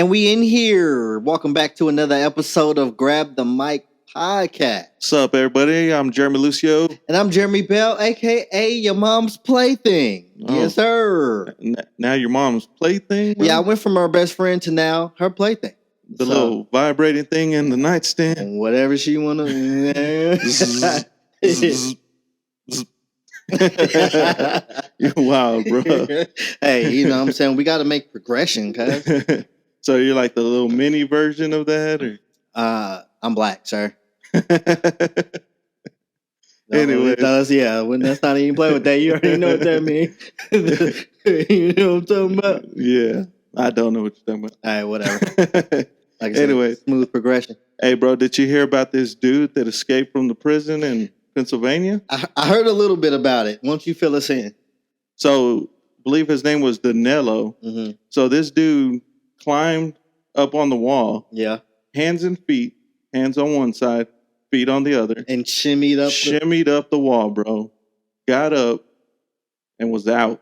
And we in here. Welcome back to another episode of Grab the Mic Podcast. What's up, everybody? I'm Jeremy Lucio. And I'm Jeremy Bell, a.k.a. your mom's plaything. Oh. Yes, sir. Now your mom's plaything? Bro? Yeah, I went from her best friend to now her plaything. The little vibrating thing in the nightstand. Whatever she want to... You're wild, bro. Hey, you know what I'm saying? We got to make progression, cuz. So you're like the little mini version of that? Or? I'm black, sir. Anyway. Yeah, when that's not even play with that, you already know what that means. You know what I'm talking about? Yeah, I don't know what you're talking about. All right, whatever. Like I said, anyway, smooth progression. Hey, bro, did you hear about this dude that escaped from the prison in Pennsylvania? I heard a little bit about it. Won't you fill us in? So, I believe his name was Danilo. Mm-hmm. So this dude climbed up on the wall. Yeah. Hands and feet. Hands on one side, feet on the other. And shimmied up the wall, bro. Got up and was out.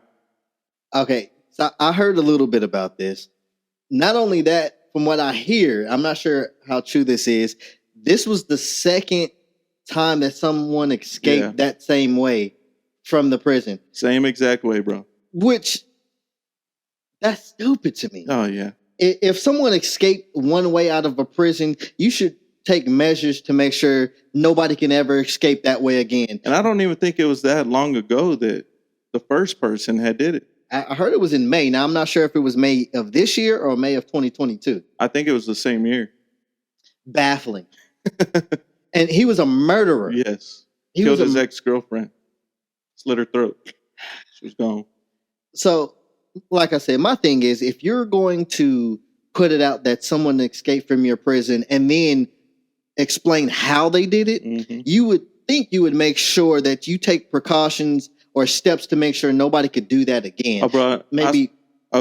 Okay, so I heard a little bit about this. Not only that, from what I hear, I'm not sure how true this is. This was the second time that someone escaped that same way from the prison. Same exact way, bro. Which, that's stupid to me. Oh, yeah. If someone escaped one way out of a prison, you should take measures to make sure nobody can ever escape that way again. And I don't even think it was that long ago that the first person had did it. I heard it was in May. Now, I'm not sure if it was May of this year or May of 2022. I think it was the same year. Baffling. And he was a murderer. Yes. He killed his ex-girlfriend. Slit her throat. She was gone. So, like I said, my thing is, if you're going to put it out that someone escaped from your prison and then explain how they did it, you would think you would make sure that you take precautions or steps to make sure nobody could do that again. Oh, bro,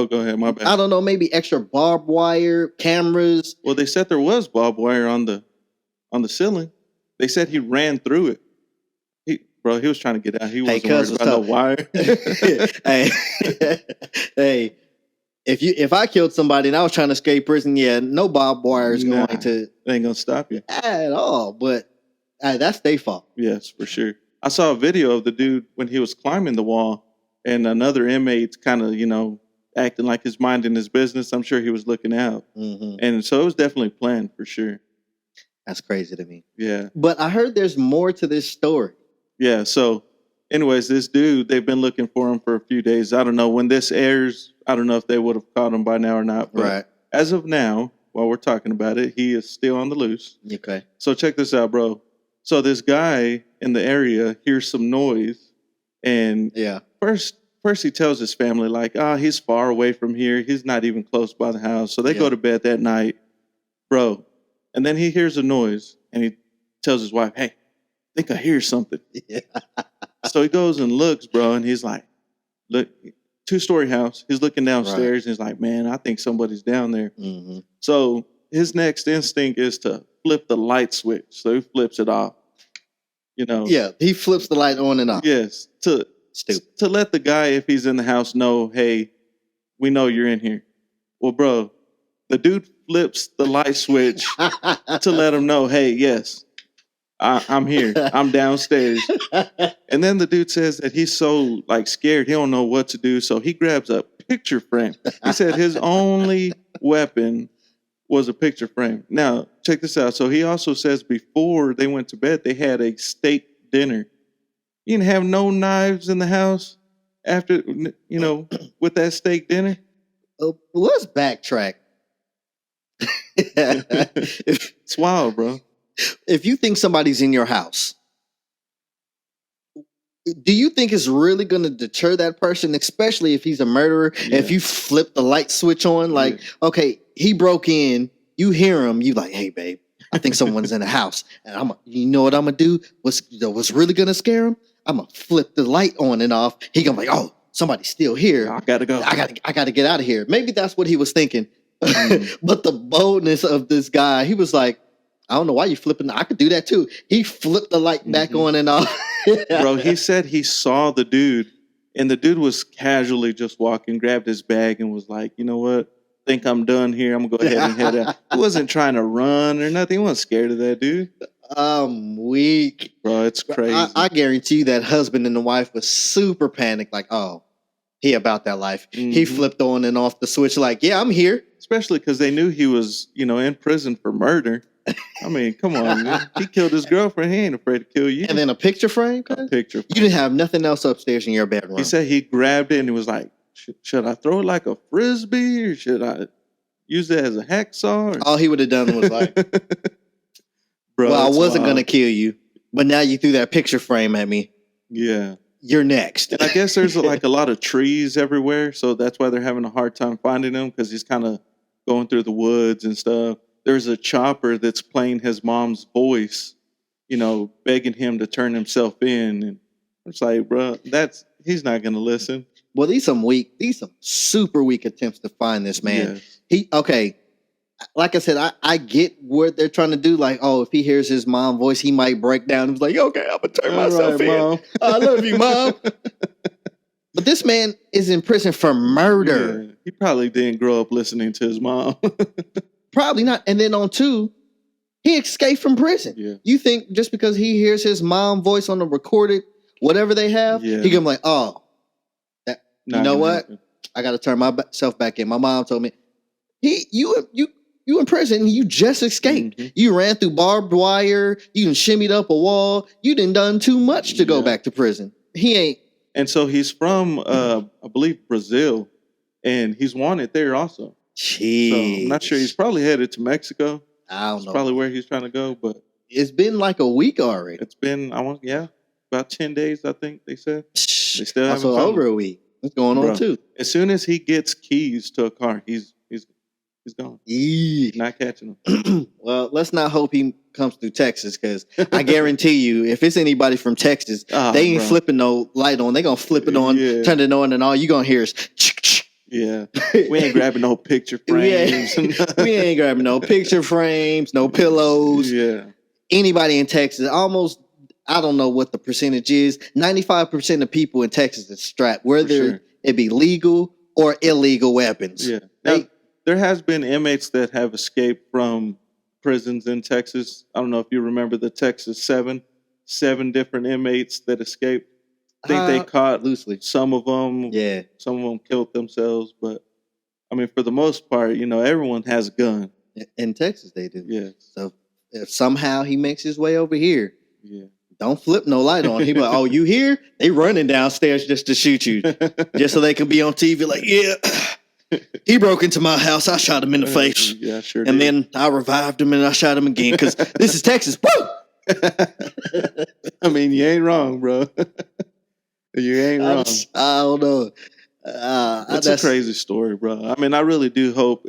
go ahead, my bad. I don't know, maybe extra barbed wire, cameras. Well, they said there was barbed wire on the ceiling. They said he ran through it. He was trying to get out. He wasn't worried about no wire. Hey, if I killed somebody and I was trying to escape prison, no barbed wire is going to... They ain't going to stop you. At all, but that's their fault. Yes, for sure. I saw a video of the dude when he was climbing the wall and another inmate kind of, acting like he's minding his business. I'm sure he was looking out. And so it was definitely planned for sure. That's crazy to me. Yeah. But I heard there's more to this story. Yeah. So anyways, this dude, they've been looking for him for a few days. I don't know when this airs. I don't know if they would have caught him by now or not. But right. As of now, while we're talking about it, he is still on the loose. Okay. So check this out, bro. So this guy in the area hears some noise, and first he tells his family like, he's far away from here. He's not even close by the house. So they go to bed that night, bro. And then he hears a noise, and he tells his wife, "Hey, I think I hear something." Yeah. So he goes and looks, bro, and he's like, "Look, 2-story house." He's looking downstairs, and he's like, "Man, I think somebody's down there." So his next instinct is to flip the light switch. So he flips it off. Yeah, he flips the light on and off. Yes, to let the guy, if he's in the house, know, hey, we know you're in here. Well, bro, the dude flips the light switch to let him know, hey, yes, I'm here. I'm downstairs. And then the dude says that he's so scared, he don't know what to do. So he grabs a picture frame. He said his only weapon was a picture frame. Now, check this out. So he also says before they went to bed, they had a steak dinner. You didn't have no knives in the house after, with that steak dinner? Let's backtrack. It's wild, bro. If you think somebody's in your house, do you think it's really going to deter that person, especially if he's a murderer? Yeah. If you flip the light switch on, okay, he broke in, you hear him, you like, hey, babe, I think someone's in the house. And you know what I'm going to do? What's really going to scare him? I'm going to flip the light on and off. He going to be like, oh, somebody's still here. I got to go. I got to get out of here. Maybe that's what he was thinking. But the boldness of this guy, he was like, I don't know why you flipping. I could do that too. He flipped the light back on and off. Bro, he said he saw the dude, and the dude was casually just walking, grabbed his bag, and was like, you know what? think I'm done here. I'm gonna go ahead and head out. He wasn't trying to run or nothing. He wasn't scared of that dude. I'm weak. Bro, it's crazy. I guarantee you that husband and the wife was super panicked, like, oh, he about that life. He flipped on and off the switch, like, yeah, I'm here. Especially because they knew he was, in prison for murder. I mean, come on, man. He killed his girlfriend. He ain't afraid to kill you. And then a picture frame? A picture frame. You didn't have nothing else upstairs in your bedroom. He said he grabbed it and he was like, should I throw it like a frisbee or should I use it as a hacksaw? All he would have done was like, bro, well, I wasn't going to kill you, but now you threw that picture frame at me. Yeah. You're next. And I guess there's like a lot of trees everywhere, so that's why they're having a hard time finding him because he's kind of going through the woods and stuff. There's a chopper that's playing his mom's voice, begging him to turn himself in. And it's like, bro, he's not going to listen. Well, these some super weak attempts to find this man. Yes. Like I said, I get what they're trying to do. Like, oh, if he hears his mom voice, he might break down. He's like, okay, I'm going to turn myself in. Mom. I love you, Mom. But this man is in prison for murder. Yeah, he probably didn't grow up listening to his mom. Probably not. And then on two, he escaped from prison. Yeah. You think just because he hears his mom voice on the recorded, whatever they have, he can be like, oh, you know what? Happen. I got to turn myself back in. My mom told me, you in prison. You just escaped. Mm-hmm. You ran through barbed wire. You done shimmied up a wall. You done too much to go back to prison. He ain't. And so he's from, I believe, Brazil, and he's wanted there also. Jeez. So I'm not sure. He's probably headed to Mexico. I don't That's know. probably where he's trying to go, but It's been like a week already. it's been, about 10 days, I think they said. They still haven't Also found over him. a week. What's going on Bro. too? As soon as he gets keys to a car, he's gone. Eek. Not catching him. Well, let's not hope he comes through Texas, because I guarantee you, if it's anybody from Texas, Oh, they ain't bro. flipping no light on. They gonna flip it on, Yeah. turn it on, and all you gonna hear is Yeah. We ain't grabbing no picture frames. We ain't grabbing no picture frames, no pillows. Yeah. Anybody in Texas, almost, I don't know what the percentage is. 95% of people in Texas is strapped, whether sure. it be legal or illegal weapons. Yeah. Now, They- there has been inmates that have escaped from prisons in Texas. I don't know if you remember the Texas 7 different inmates that escaped. I think they caught loosely. some of them. Yeah. Some of them killed themselves, but I mean, for the most part, everyone has a gun. In Texas, they do. Yeah. So if somehow he makes his way over here, Yeah. don't flip no light on. He be like, oh, you here? They running downstairs just to shoot you, just so they can be on TV like, yeah, he broke into my house. I shot him in the face. Yeah, sure. And then I revived him and I shot him again because this is Texas. Woo! I mean, you ain't wrong, bro. You ain't wrong. I don't know. It's a crazy story, bro. I mean, I really do hope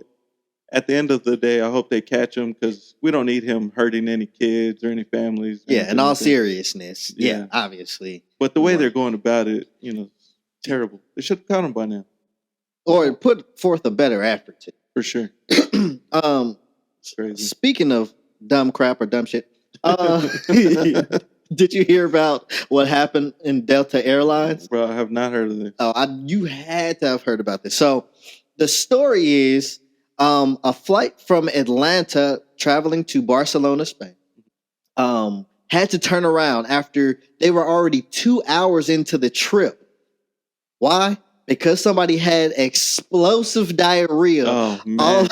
at the end of the day, I hope they catch him because we don't need him hurting any kids or any families. Yeah, in all seriousness. Yeah. Yeah, obviously. But the way they're going about it, terrible. They should have caught him by now. Or put forth a better effort to. For sure. It's crazy. Speaking of dumb crap or dumb shit, did you hear about what happened in Delta Airlines? Bro, I have not heard of this. You had to have heard about this. So the story is a flight from Atlanta traveling to Barcelona, Spain, had to turn around after they were already 2 hours into the trip. Why? Because somebody had explosive diarrhea Oh, man.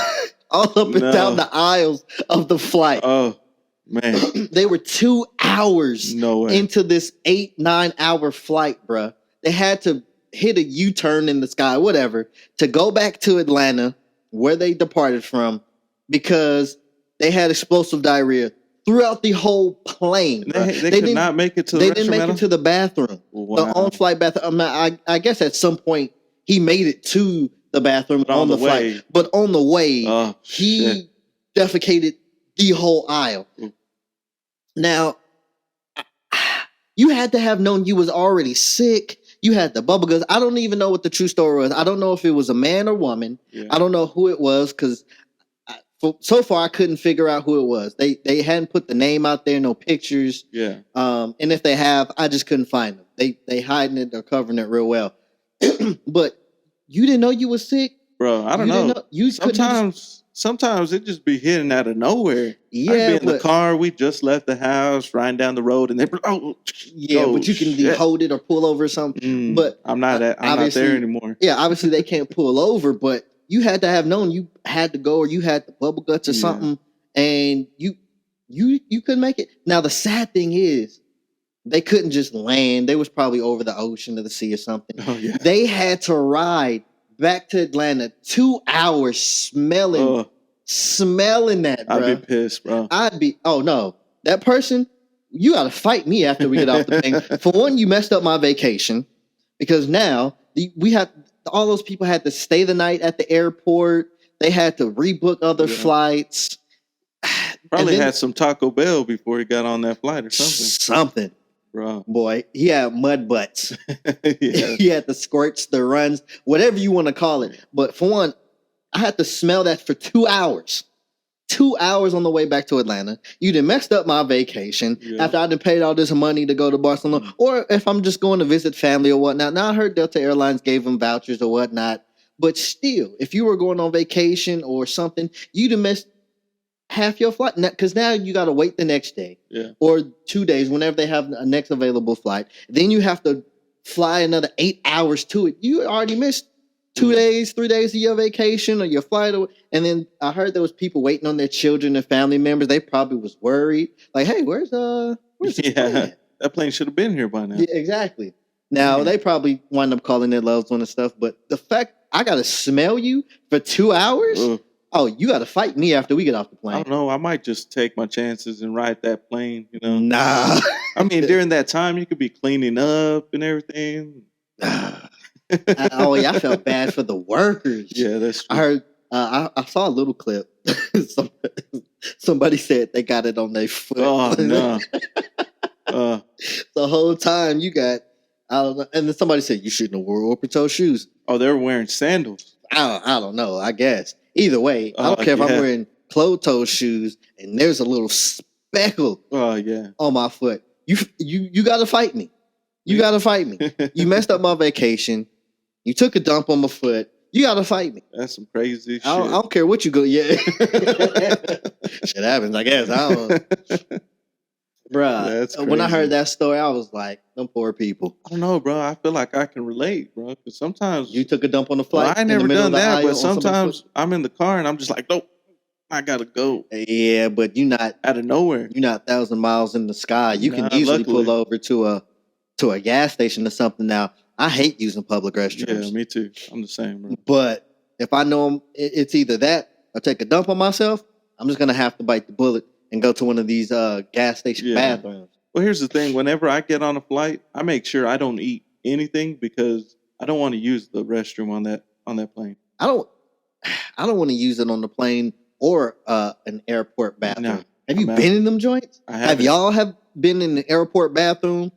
all up and down the aisles of the flight. Oh, man. They were 2 hours No way. into this 8-9 hour flight, bruh. They had to hit a U-turn in the sky, whatever, to go back to Atlanta, where they departed from, because they had explosive diarrhea throughout the whole plane. They could not make it to the They restroom didn't make at it all? to the bathroom. Wow. The on-flight bathroom. I guess at some point he made it to the bathroom But on the the way- flight, but on the way Oh, he shit. defecated the whole aisle. Mm. Now, you had to have known you was already sick. You had the bubble guts. I don't even know what the true story was. I don't know if it was a man or woman. Yeah. I don't know who it was because so far I couldn't figure out who it was. They hadn't put the name out there, no pictures. Yeah. And if they have, I just couldn't find them. They hiding it or covering it real well. But you didn't know you was sick. bro, I don't You didn't know. know- you couldn't just- Sometimes it just be hitting out of nowhere. Yeah, I'd be in the but- car. We just left the house, riding down the road, and they Yeah, but you can shit. hold it or pull over or something. But I'm not obviously- there anymore. yeah, obviously they can't pull over, but you had to have known you had to go, or you had the bubble guts or Yeah. something, and you couldn't make it. Now the sad thing is, they couldn't just land. They was probably over the ocean or the sea or something. Oh yeah. They had to ride back to Atlanta 2 hours smelling that, bro. I'd be pissed, bro. Oh no, that person, you got to fight me after we get off the thing. For one, you messed up my vacation because now we had all those people had to stay the night at the airport. They had to rebook other flights. Probably then- had some Taco Bell before he got on that flight or something, Something, bro. boy. He had mud butts. Yeah. He had the squirts, the runs, whatever you want to call it. But for one, I had to smell that for 2 hours. 2 hours on the way back to Atlanta. You done messed up my vacation after I done paid all this money to go to Barcelona. Or if I'm just going to visit family or whatnot. Now I heard Delta Airlines gave them vouchers or whatnot. But still, if you were going on vacation or something, you'd have missed half your flight. Because now you got to wait the next day. Yeah. Or 2 days, whenever they have a next available flight. Then you have to fly another 8 hours to it. You already missed 2 days, 3 days of your vacation or your flight. And then I heard there was people waiting on their children and family members. They probably was worried. Like, hey, where's the plane? That plane should have been here by now. Yeah, exactly. Now, they probably wind up calling their loved one and stuff. But the fact I got to smell you for 2 hours? Ugh. Oh, you got to fight me after we get off the I plane. don't know. I might just take my chances and ride that plane. You know. Nah. I mean, during that time, you could be cleaning up and everything. Oh, yeah, I felt bad for the workers. Yeah, that's true. I heard. I saw a little clip. Somebody said they got it on their foot. Oh no. The whole time you got. I don't know. And then somebody said you shouldn't have wore open toe shoes. Oh, they were wearing sandals. I don't know. I guess either way, I don't care if I'm yeah. wearing closed toe shoes and there's a little speckle Oh yeah. on my foot. You got to fight me. You got to fight me. You messed up my vacation. You took a dump on my foot. You got to fight me. That's some crazy shit. I don't care what you go. Yeah, shit happens. I guess. I don't know. Bruh, That's when I crazy. heard that story, I was like, them poor people. I don't know, bro. I feel like I can relate, bro. Because sometimes You took a dump on the well, flight. I in the never middle done of the that, aisle but on somebody's sometimes I'm in the car and I'm just like, nope, I gotta go foot? Yeah, but you're not out of nowhere. 1,000 miles in the sky. You can Nah, easily luckily. pull over to a gas station or something. Now, I hate using public restrooms, Yeah, me too. I'm the same, bro. but if I know it's either that or take a dump on myself, I'm just gonna have to bite the bullet and go to one of these gas station Yeah. bathrooms. Well, here's the thing. Whenever I get on a flight, I make sure I don't eat anything because I don't want to use the restroom on that plane. I don't want to use it on the plane or an airport bathroom. No, have you I'm been in them joints? I Have haven't. y'all have been in the airport bathroom?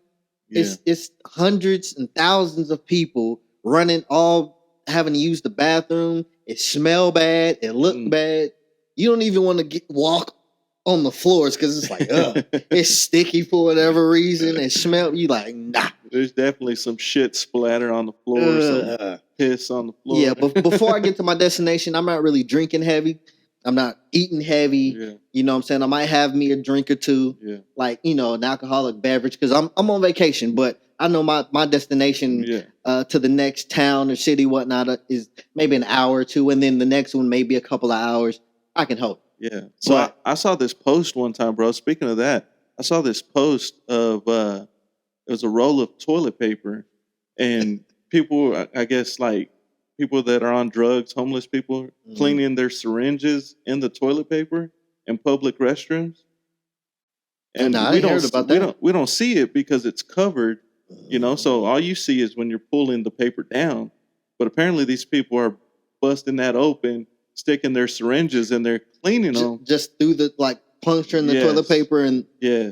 Yeah. It's hundreds and thousands of people running, all having to use the bathroom. It smell bad. It look bad. You don't even want to walk on the floors because it's like, ugh, it's sticky for whatever reason. It smell. You like, nah. There's definitely some shit splattered on the floor, some Ugh. piss on the floor. Yeah, but before I get to my destination, I'm not really drinking heavy. I'm not eating heavy. yeah, You know what I'm saying? I might have me a drink or two, yeah, like, an alcoholic beverage because I'm on vacation, but I know my destination yeah. to the next town or city, whatnot, is maybe an hour or two, and then the next one maybe a couple of hours. I can hold. Yeah. So But- I saw this post one time, bro. Speaking of that, I saw this post of it was a roll of toilet paper, and people, I guess, like people that are on drugs, homeless people, Mhm. cleaning their syringes in the toilet paper in public restrooms. And Nah, I we ain't don't, heard about we that. don't, we don't see it because it's covered, So all you see is when you're pulling the paper down. But apparently, these people are busting that open, sticking their syringes, and they're cleaning them. Just through the puncturing the Yes. toilet paper and Yeah,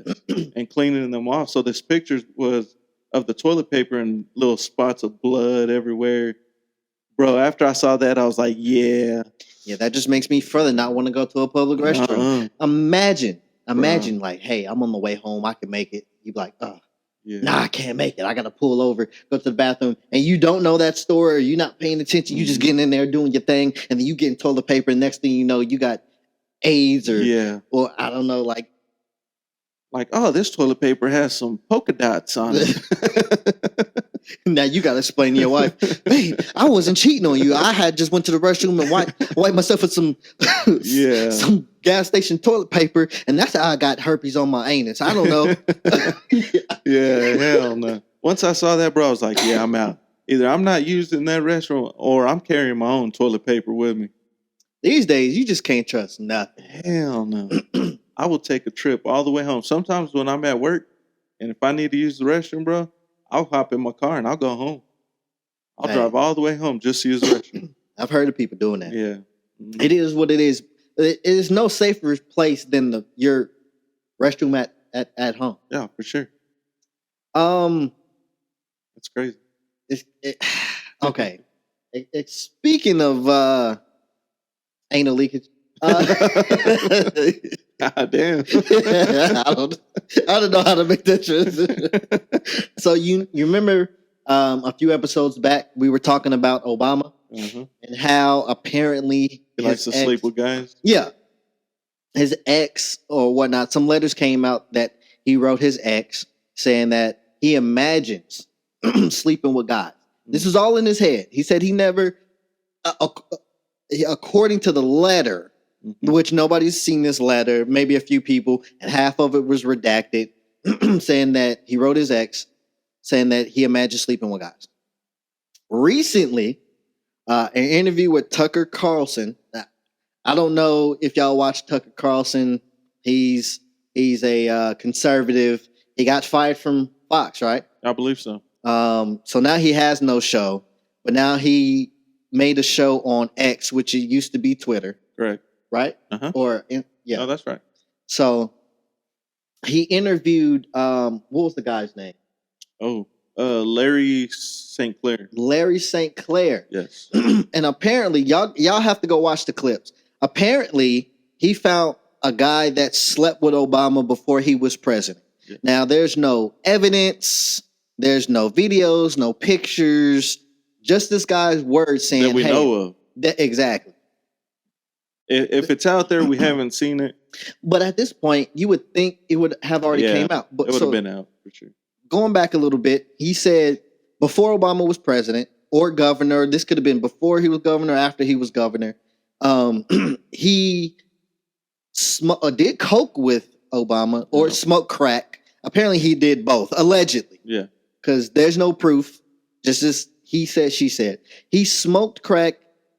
and cleaning them off. So this picture was of the toilet paper and little spots of blood everywhere. Bro, after I saw that, I was like, yeah. yeah, that just makes me further not want to go to a public restroom. Uh-uh. Imagine, like, hey, I'm on the way home. I can make it. You be like, oh, Yeah. Nah, I can't make it. I got to pull over, go to the bathroom. And you don't know that store, or you're not paying attention. You just getting in there doing your thing. And then you getting toilet paper. And next thing you know, you got AIDS or I don't know, like, oh, this toilet paper has some polka dots on it. now you got to explain to your wife, babe, I wasn't cheating on you. I had just went to the restroom and wiped myself with some some gas station toilet paper, and that's how I got herpes on my anus. I don't know. Yeah, hell no. Once I saw that, bro, I was like, yeah, I'm out. Either I'm not using that restroom or I'm carrying my own toilet paper with me. These days, you just can't trust nothing. Hell no. I will take a trip all the way home. Sometimes when I'm at work and if I need to use the restroom, bro, I'll hop in my car and I'll go home. I'll drive all the way home just to use the restroom. I've heard of people doing that. Yeah. Mm-hmm. It is what it is. It is no safer place than your restroom at home. Yeah, for sure. That's crazy. Okay. Speaking of anal leakage. God damn. I don't know how to make that transition. So you remember a few episodes back we were talking about Obama and how apparently he likes to sleep with guys. Yeah. His ex or whatnot, some letters came out that he wrote his ex saying that he imagines sleeping with guys. This is all in his head. He said he never, according to the letter, which nobody's seen this letter, maybe a few people, and half of it was redacted, saying that he wrote his ex, saying that he imagined sleeping with guys. Recently, an interview with Tucker Carlson. I don't know if y'all watch Tucker Carlson. He's a conservative. He got fired from Fox, right? I believe so. So now he has no show, but now he made a show on X, which it used to be Twitter. Correct. Right? Yeah. Oh, that's right. So he interviewed what was the guy's name? Oh, Larry St. Clair. Larry St. Clair. Yes. And apparently, y'all have to go watch the clips. Apparently, he found a guy that slept with Obama before he was president. Yeah. Now, there's no evidence, there's no videos, no pictures, just this guy's word saying that we know of. Exactly. If it's out there, we haven't seen it. But at this point, you would think it would have already came out. But it would have been out for sure. Going back a little bit, he said before Obama was president or governor, this could have been before he was governor, after he was governor, he did coke with Obama or smoked crack. Apparently he did both, allegedly. Yeah. Because there's no proof. Just as he said, she said. He smoked crack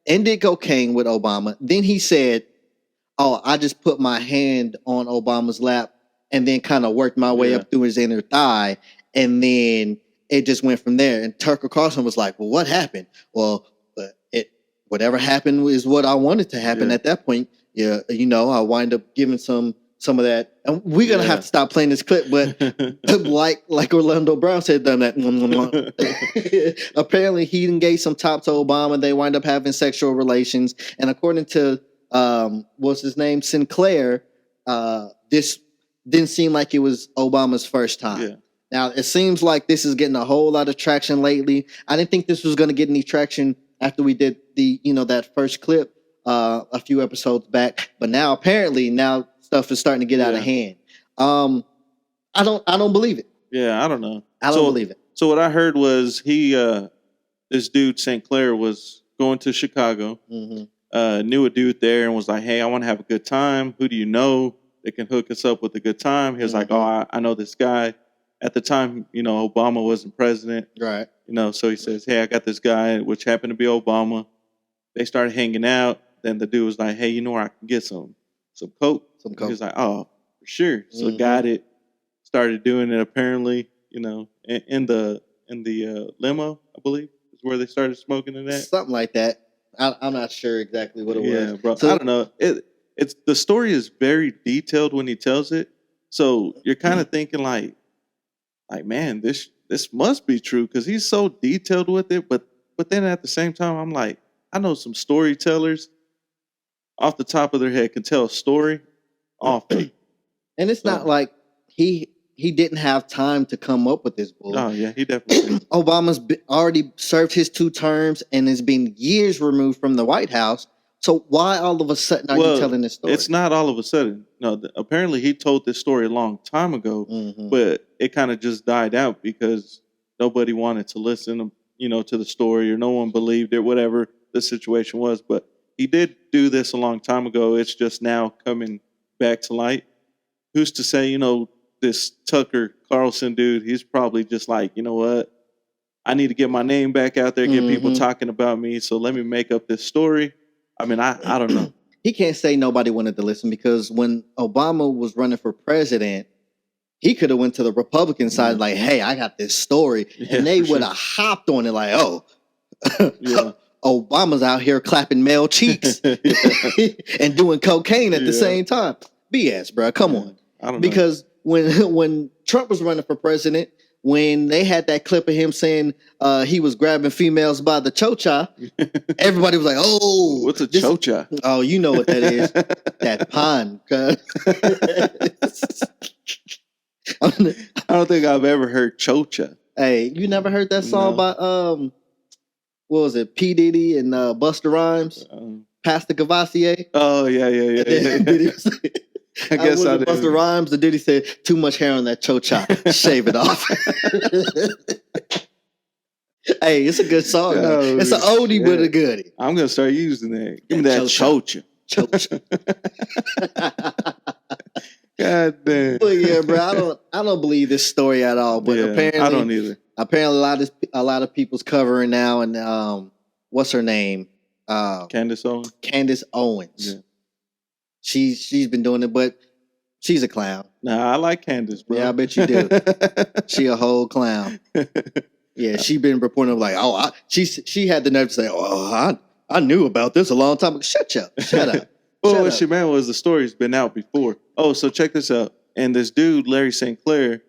and did cocaine with Obama. Then he said, I just put my hand on Obama's lap and then kind of worked my way up through his inner thigh. And then it just went from there. And Tucker Carlson was like, well, what happened? Well, whatever happened is what I wanted to happen at that point. Yeah, I wind up giving some of that. And we're going to have to stop playing this clip. But like Orlando Brown said, done that. Apparently, he gave some top to Obama. They wind up having sexual relations. And according to, what's his name, Sinclair, this didn't seem like it was Obama's first time. Yeah. Now, it seems like this is getting a whole lot of traction lately. I didn't think this was going to get any traction after we did that first clip a few episodes back. But now, apparently, stuff is starting to get out of hand. I don't believe it. Yeah, I don't know. I don't believe it. So what I heard was this dude, St. Clair, was going to Chicago, knew a dude there and was like, hey, I want to have a good time. Who do you know that can hook us up with a good time? He was like, I know this guy. At the time, Obama wasn't president. Right. So he says, hey, I got this guy, which happened to be Obama. They started hanging out. Then the dude was like, hey, you know where I can get some coke? Some coke. He was like, oh, for sure. So got it. Started doing it apparently, in the limo, I believe, is where they started smoking in that. Something like that. I'm not sure exactly what it was. Yeah, bro. So, I don't know. It's the story is very detailed when he tells it. So you're kind of thinking like, man, this must be true because he's so detailed with it. But then at the same time, I'm like, I know some storytellers off the top of their head can tell a story all fake. And it's not like he he didn't have time to come up with this bull. Oh yeah, he definitely did. Obama's already served his 2 terms and has been years removed from the White House. So why all of a sudden are you telling this story? It's not all of a sudden. No, apparently he told this story a long time ago, but it kind of just died out because nobody wanted to listen, to the story, or no one believed it, whatever the situation was. But he did do this a long time ago. It's just now coming back to light. Who's to say, this Tucker Carlson dude, he's probably just like, you know what? I need to get my name back out there, get people talking about me. So let me make up this story. I mean, I don't know. He can't say nobody wanted to listen because when Obama was running for president, he could have went to the Republican side like, hey, I got this story. And they would have hopped on it like, oh, Obama's out here clapping male cheeks and doing cocaine at the same time. BS, bro. Come on. I don't know. Because when Trump was running for president, when they had that clip of him saying he was grabbing females by the chocha, everybody was like, oh. What's a chocha? Oh, you know what that is. That pun. I don't think I've ever heard chocha. Hey, you never heard that song by, what was it, P. Diddy and Busta Rhymes? Pastor Cavassier? Oh, yeah. I guess I did. Busta Rhymes, the Diddy said, too much hair on that chocha. Shave it off. Hey, it's a good song. Oh, it's an oldie but a goodie. I'm going to start using that. Give me that chocha. God damn. But yeah, bro, I don't believe this story at all. But apparently, I don't either. Apparently, a lot of people's covering now, and what's her name? Candace Owens. Candace Owens. Yeah. She's been doing it, but she's a clown. Nah, I like Candace, bro. Yeah, I bet you do. She a whole clown. Yeah, she been reporting like, she had the nerve to say, oh, I knew about this a long time ago. Shut up. Well, what she meant was the story's been out before. Oh, so check this out. And this dude, Larry St. Clair,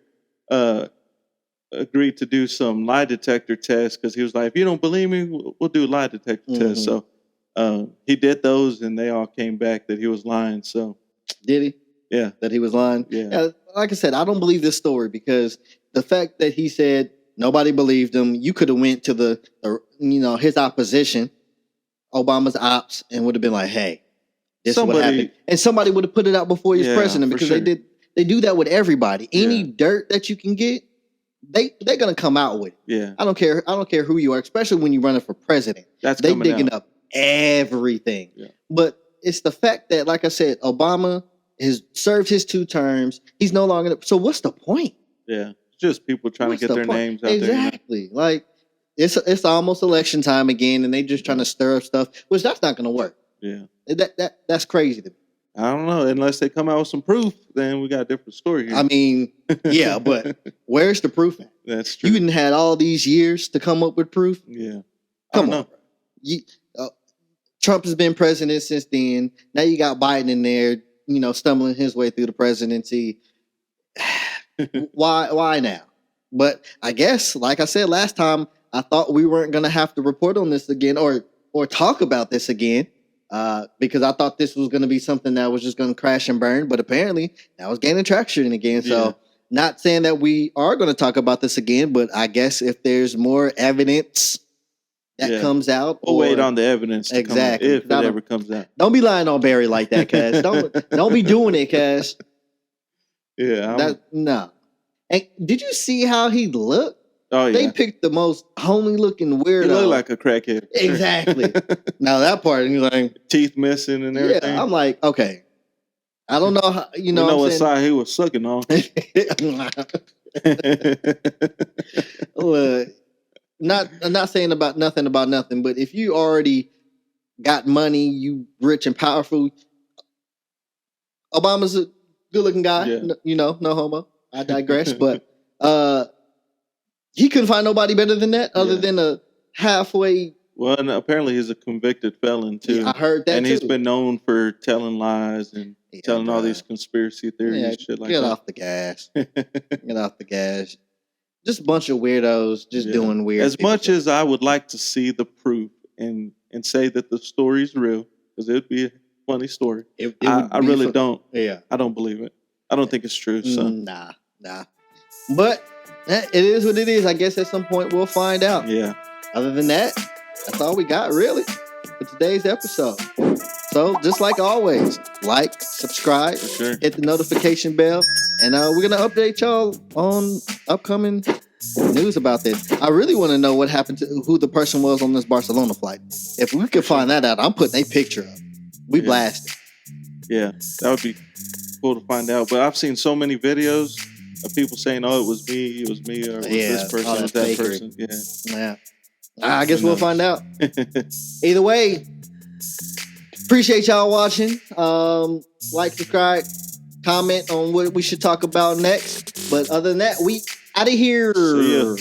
agreed to do some lie detector tests because he was like, if you don't believe me, we'll do a lie detector test. So he did those, and they all came back that he was lying. So did he? Yeah, that he was lying. Yeah. Like I said, I don't believe this story because the fact that he said nobody believed him. You could have went to the his opposition, Obama's ops, and would have been like, hey. This is what happened. And somebody would have put it out before he was president because they do that with everybody. Any dirt that you can get, they're gonna come out with it. Yeah. I don't care who you are, especially when you're running for president. They digging up everything. Yeah. But it's the fact that, like I said, Obama has served his 2 terms. He's no longer so what's the point? Yeah. It's just people trying to get their names out there. Exactly. Like it's almost election time again, and they just trying to stir up stuff, which that's not gonna work. Yeah. That's crazy to me. I don't know. Unless they come out with some proof, then we got a different story here. I mean, yeah, but where's the proof at? That's true. You didn't had all these years to come up with proof. Yeah. Come on. Trump has been president since then. Now you got Biden in there, stumbling his way through the presidency. Why now? But I guess, like I said last time, I thought we weren't going to have to report on this again or talk about this again. Because I thought this was going to be something that was just going to crash and burn, but apparently that was gaining traction again. So not saying that we are going to talk about this again, but I guess if there's more evidence that comes out. We'll wait on the evidence to come out, if it ever comes out. Don't be lying on Barry like that, Cass. Don't be doing it, Cass. Yeah. No. And did you see how he looked? Oh, yeah. They picked the most homely looking weirdo. He looked like a crackhead. Exactly. Now that part, he's like teeth missing and everything. Yeah, I'm like, okay. I don't know how we know what side he was sucking on. Look, I'm not saying about nothing, but if you already got money, you rich and powerful, Obama's a good looking guy. Yeah. No homo. I digress, but he couldn't find nobody better than that, other than a halfway. Well, and apparently he's a convicted felon too. Yeah, I heard that, and he's been known for telling lies and telling all these conspiracy theories and shit like that. Get off the gas. Get off the gas. Just a bunch of weirdos just doing weird. As much as I would like to see the proof and say that the story's real, because it would be a funny story. I really don't. Yeah, I don't believe it. I don't think it's true. So nah. Nah. But it is what it is. I guess at some point we'll find out. Yeah. Other than that, that's all we got really for today's episode. So just like always, like, subscribe, For sure. hit the notification bell, and we're gonna update y'all on upcoming news about this. I really want to know what happened to who the person was on this Barcelona flight. If we could find that out, I'm putting a picture up. We blasted. Yeah, that would be cool to find out. But I've seen so many videos of people saying, "Oh, it was me," or "This person," all it was that that fakery. person." Yeah. Yeah. I guess we'll find out. Either way, appreciate y'all watching. Like, subscribe, comment on what we should talk about next. But other than that, we out of here. See ya.